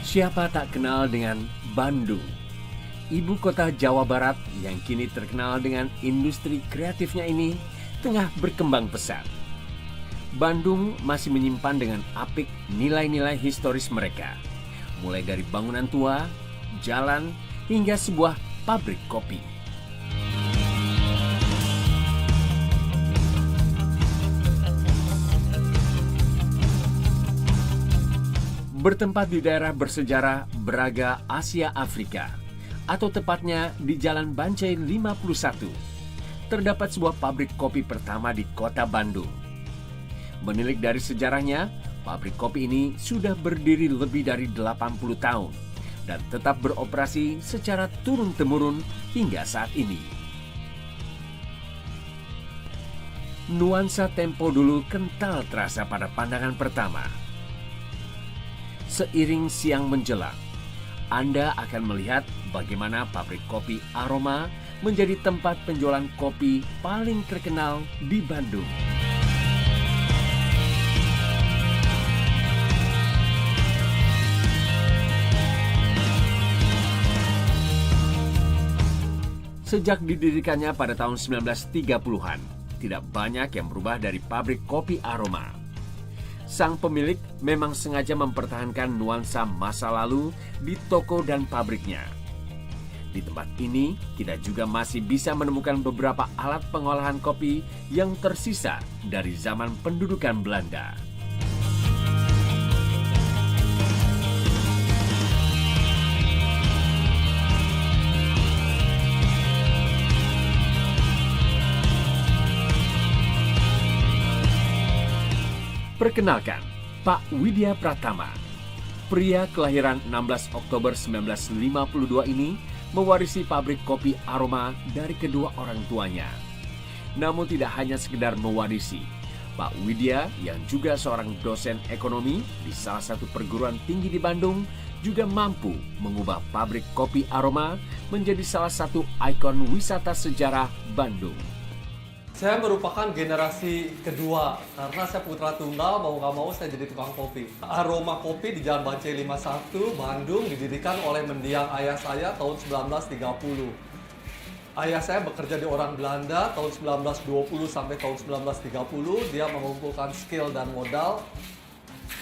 Siapa tak kenal dengan Bandung, ibu kota Jawa Barat yang kini terkenal dengan industri kreatifnya ini tengah berkembang pesat. Bandung masih menyimpan dengan apik nilai-nilai historis mereka, mulai dari bangunan tua, jalan, hingga sebuah pabrik kopi. Bertempat di daerah bersejarah Braga, Asia Afrika, atau tepatnya di Jalan Bancai 51, terdapat sebuah pabrik kopi pertama di kota Bandung. Menilik dari sejarahnya, pabrik kopi ini sudah berdiri lebih dari 80 tahun dan tetap beroperasi secara turun-temurun hingga saat ini. Nuansa tempo dulu kental terasa pada pandangan pertama. Seiring siang menjelang, Anda akan melihat bagaimana pabrik kopi Aroma menjadi tempat penjualan kopi paling terkenal di Bandung. Sejak didirikannya pada tahun 1930-an, tidak banyak yang berubah dari pabrik kopi Aroma. Sang pemilik memang sengaja mempertahankan nuansa masa lalu di toko dan pabriknya. Di tempat ini, kita juga masih bisa menemukan beberapa alat pengolahan kopi yang tersisa dari zaman pendudukan Belanda. Perkenalkan, Pak Widya Pratama. Pria kelahiran 16 Oktober 1952 ini mewarisi pabrik kopi Aroma dari kedua orang tuanya. Namun tidak hanya sekedar mewarisi, Pak Widya yang juga seorang dosen ekonomi di salah satu perguruan tinggi di Bandung juga mampu mengubah pabrik kopi Aroma menjadi salah satu ikon wisata sejarah Bandung. Saya merupakan generasi kedua karena saya putra tunggal, mau nggak mau saya jadi tukang kopi. Aroma Kopi di Jalan Bancai 51, Bandung didirikan oleh mendiang ayah saya tahun 1930. Ayah saya bekerja di orang Belanda tahun 1920 sampai tahun 1930. Dia mengumpulkan skill dan modal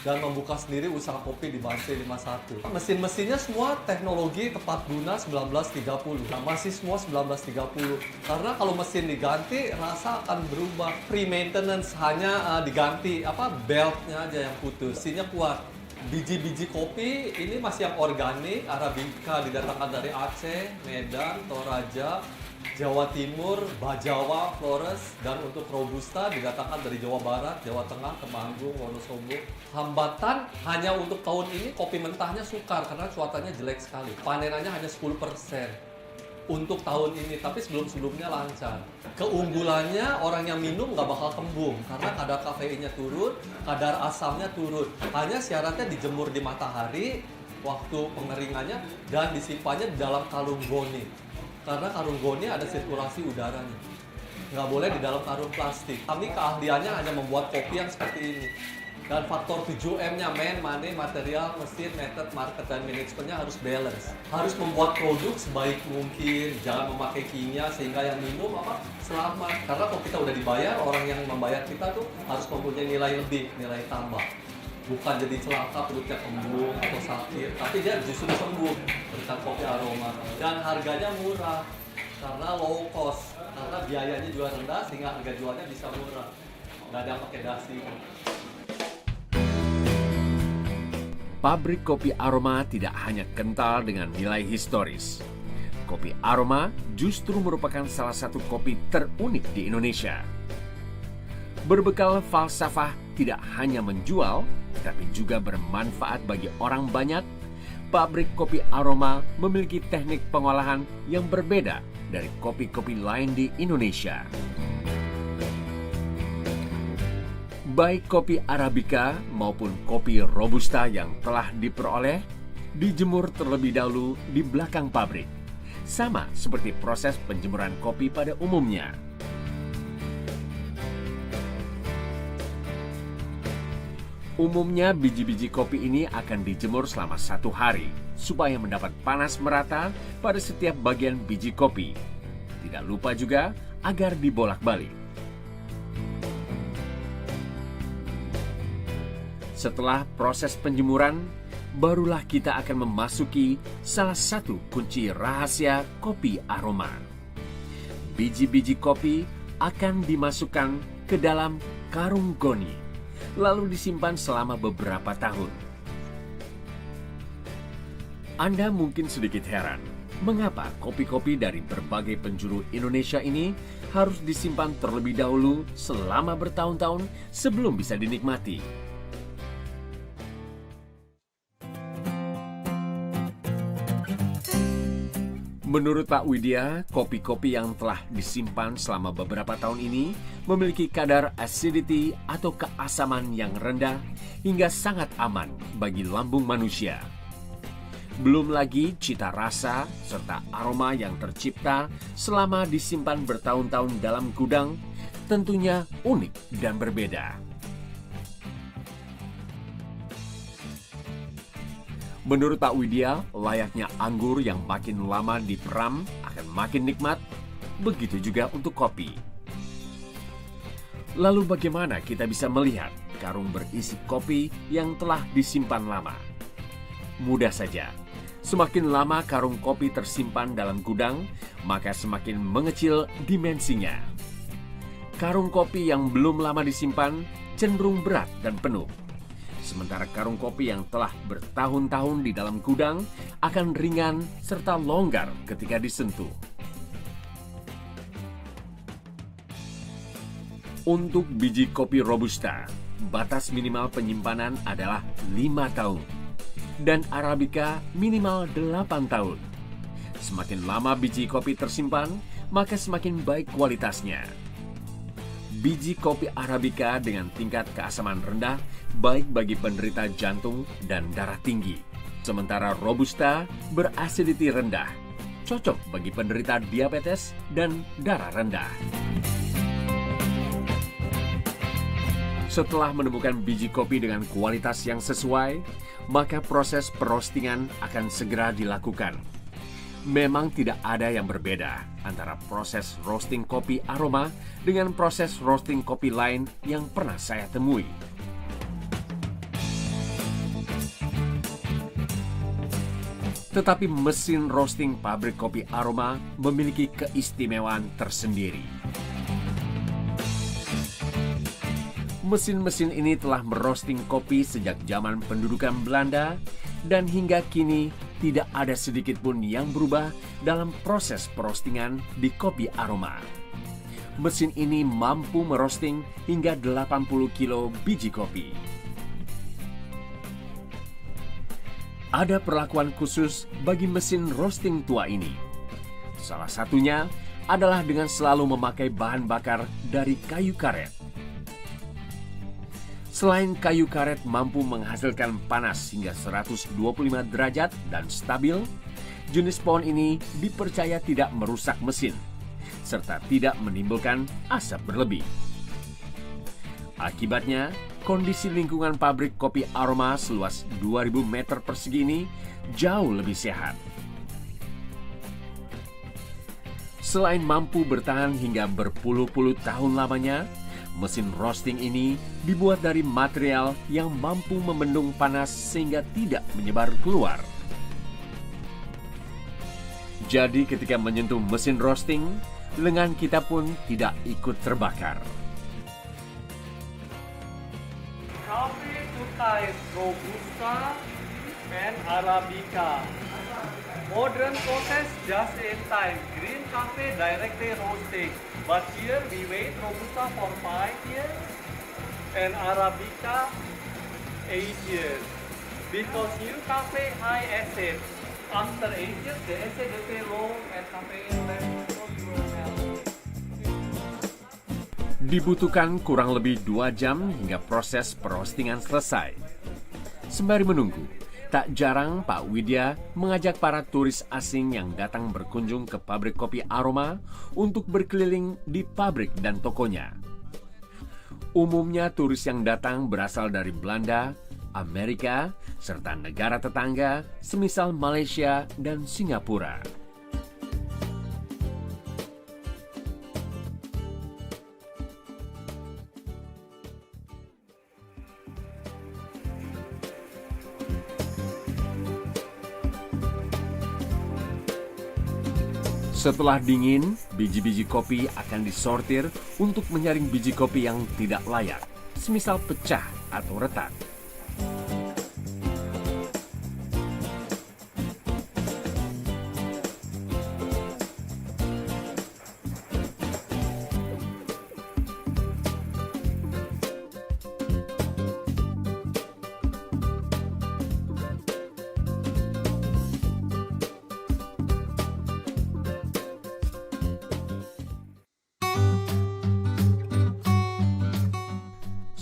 dan membuka sendiri usaha kopi di Bancai 51. Mesin-mesinnya semua teknologi tepat guna 1930. Nah, masih semua 1930. Karena kalau mesin diganti, rasa akan berubah. Pre-maintenance hanya diganti beltnya aja yang putus. Mesinnya kuat. Biji-biji kopi ini masih yang organik, Arabica didatangkan dari Aceh, Medan, Toraja, Jawa Timur, Bajawa, Flores, dan untuk Robusta didatangkan dari Jawa Barat, Jawa Tengah, Temanggung, Wonosobo. Hambatan hanya untuk tahun ini kopi mentahnya sukar karena cuacanya jelek sekali. Panenannya hanya 10% untuk tahun ini, tapi sebelum-sebelumnya lancar. Keunggulannya orang yang minum nggak bakal kembung karena kadar kafeinnya turun, kadar asamnya turun. Hanya syaratnya dijemur di matahari waktu pengeringannya dan disimpannya di dalam kalung goni. Karena karung goni ada sirkulasi udaranya. Nggak boleh di dalam karung plastik. Kami keahliannya hanya membuat kopi yang seperti ini. Dan faktor 7M-nya, money, material, mesin, method, market, dan manajemennya harus balance. Harus membuat produk sebaik mungkin, jangan memakai kimia sehingga yang minum selamat. Karena kalau kita udah dibayar, orang yang membayar kita tuh harus mempunyai nilai lebih, nilai tambah. Bukan jadi celaka, perutnya kembung atau sakit, tapi dia justru sembuh berkat kopi Aroma. Dan harganya murah karena low cost, karena biayanya juga rendah sehingga harga jualnya bisa murah. Nggak ada yang pakai dasi. Pabrik kopi Aroma tidak hanya kental dengan nilai historis. Kopi Aroma justru merupakan salah satu kopi terunik di Indonesia. Berbekal falsafah tidak hanya menjual, tapi juga bermanfaat bagi orang banyak, pabrik kopi Aroma memiliki teknik pengolahan yang berbeda dari kopi-kopi lain di Indonesia. Baik kopi Arabica maupun kopi Robusta yang telah diperoleh, dijemur terlebih dahulu di belakang pabrik. Sama seperti proses penjemuran kopi pada umumnya. Umumnya biji-biji kopi ini akan dijemur selama 1 hari supaya mendapat panas merata pada setiap bagian biji kopi. Tidak lupa juga agar dibolak-balik. Setelah proses penjemuran, barulah kita akan memasuki salah satu kunci rahasia kopi aroma. Biji-biji kopi akan dimasukkan ke dalam karung goni, lalu disimpan selama beberapa tahun. Anda mungkin sedikit heran, mengapa kopi-kopi dari berbagai penjuru Indonesia ini harus disimpan terlebih dahulu selama bertahun-tahun sebelum bisa dinikmati. Menurut Pak Widya, kopi-kopi yang telah disimpan selama beberapa tahun ini memiliki kadar acidity atau keasaman yang rendah hingga sangat aman bagi lambung manusia. Belum lagi cita rasa serta aroma yang tercipta selama disimpan bertahun-tahun dalam gudang tentunya unik dan berbeda. Menurut Pak Widya, layaknya anggur yang makin lama diperam akan makin nikmat, begitu juga untuk kopi. Lalu bagaimana kita bisa melihat karung berisi kopi yang telah disimpan lama? Mudah saja, semakin lama karung kopi tersimpan dalam gudang, maka semakin mengecil dimensinya. Karung kopi yang belum lama disimpan cenderung berat dan penuh. Sementara karung kopi yang telah bertahun-tahun di dalam gudang akan ringan serta longgar ketika disentuh. Untuk biji kopi Robusta, batas minimal penyimpanan adalah 5 tahun. Dan Arabica minimal 8 tahun. Semakin lama biji kopi tersimpan, maka semakin baik kualitasnya. Biji kopi Arabica dengan tingkat keasaman rendah baik bagi penderita jantung dan darah tinggi. Sementara Robusta beracidity rendah, cocok bagi penderita diabetes dan darah rendah. Setelah menemukan biji kopi dengan kualitas yang sesuai, maka proses perostingan akan segera dilakukan. Memang tidak ada yang berbeda antara proses roasting kopi aroma dengan proses roasting kopi lain yang pernah saya temui. Tetapi mesin roasting pabrik kopi aroma memiliki keistimewaan tersendiri. Mesin-mesin ini telah merosting kopi sejak zaman pendudukan Belanda dan hingga kini tidak ada sedikit pun yang berubah dalam proses perostingan di kopi aroma. Mesin ini mampu merosting hingga 80 kilo biji kopi. Ada perlakuan khusus bagi mesin roasting tua ini. Salah satunya adalah dengan selalu memakai bahan bakar dari kayu karet. Selain kayu karet mampu menghasilkan panas hingga 125 derajat dan stabil, jenis pohon ini dipercaya tidak merusak mesin, serta tidak menimbulkan asap berlebih. Akibatnya, kondisi lingkungan pabrik kopi aroma seluas 2000 meter persegi ini jauh lebih sehat. Selain mampu bertahan hingga berpuluh-puluh tahun lamanya, mesin roasting ini dibuat dari material yang mampu membendung panas sehingga tidak menyebar keluar. Jadi ketika menyentuh mesin roasting, lengan kita pun tidak ikut terbakar. Coffee two types, Robusta and Arabica. Modern process just in time. Green coffee directly roasting. But here we wait Robusta for 5 years and Arabica 8 years. Because new coffee high acid. After 8 years the acid will be low and caffeine level will melt. Dibutuhkan kurang lebih 2 jam hingga proses perostingan selesai. Sembari menunggu, tak jarang Pak Widya mengajak para turis asing yang datang berkunjung ke pabrik kopi aroma untuk berkeliling di pabrik dan tokonya. Umumnya turis yang datang berasal dari Belanda, Amerika, serta negara tetangga semisal Malaysia dan Singapura. Setelah dingin, biji-biji kopi akan disortir untuk menyaring biji kopi yang tidak layak, semisal pecah atau retak.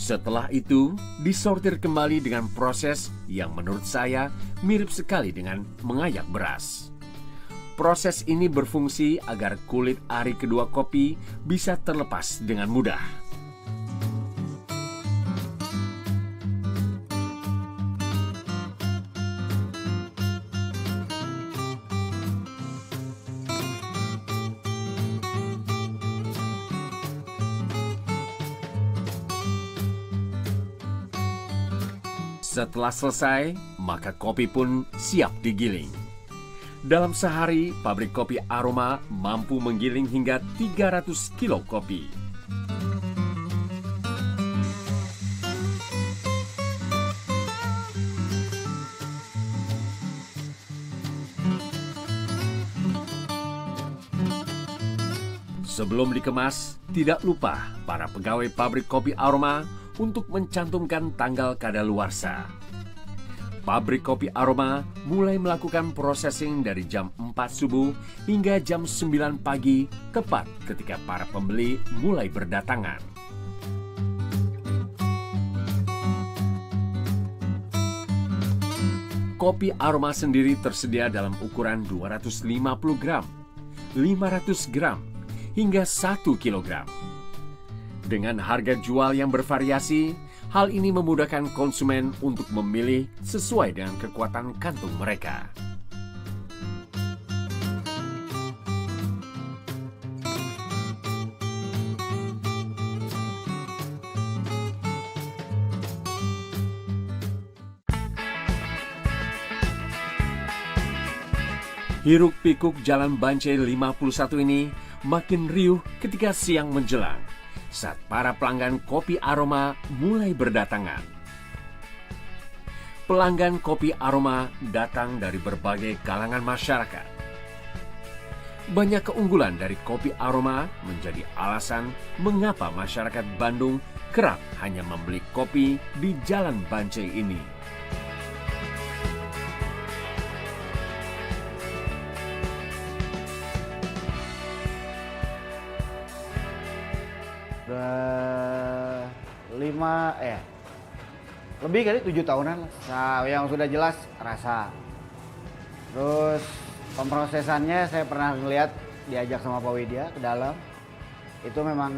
Setelah itu, disortir kembali dengan proses yang menurut saya mirip sekali dengan mengayak beras. Proses ini berfungsi agar kulit ari kedua kopi bisa terlepas dengan mudah. Setelah selesai, maka kopi pun siap digiling. Dalam sehari, pabrik kopi Aroma mampu menggiling hingga 300 kilo kopi. Sebelum dikemas, tidak lupa para pegawai pabrik kopi Aroma untuk mencantumkan tanggal kadaluarsa. Pabrik kopi Aroma mulai melakukan processing dari jam 4 subuh hingga jam 9 pagi, tepat ketika para pembeli mulai berdatangan. Kopi Aroma sendiri tersedia dalam ukuran 250 gram, 500 gram, hingga 1 kilogram. Dengan harga jual yang bervariasi, hal ini memudahkan konsumen untuk memilih sesuai dengan kekuatan kantung mereka. Hiruk-pikuk Jalan Bancai 51 ini makin riuh ketika siang menjelang, saat para pelanggan kopi Aroma mulai berdatangan. Pelanggan kopi Aroma datang dari berbagai kalangan masyarakat. Banyak keunggulan dari kopi Aroma menjadi alasan mengapa masyarakat Bandung kerap hanya membeli kopi di Jalan Bancai ini. Lebih kali 7 tahunan lah. Nah, yang sudah jelas rasa. Terus pemrosesannya saya pernah lihat diajak sama Pak Widya ke dalam. Itu memang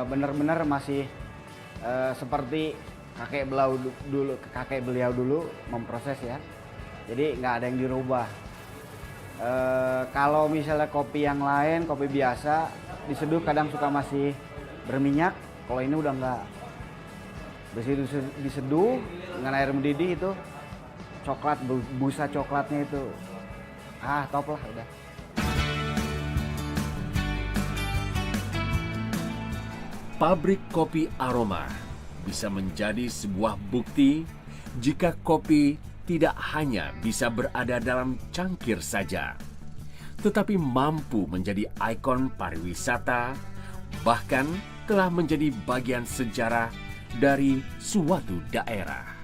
benar-benar masih seperti kakek beliau dulu memproses ya. Jadi nggak ada yang dirubah. Kalau misalnya kopi yang lain, kopi biasa diseduh kadang suka masih berminyak. Kalau ini udah nggak. Begitu diseduh dengan air mendidih itu coklat, busa coklatnya itu top lah udah. Pabrik kopi Aroma bisa menjadi sebuah bukti jika kopi tidak hanya bisa berada dalam cangkir saja, tetapi mampu menjadi ikon pariwisata, bahkan telah menjadi bagian sejarah dari suatu daerah.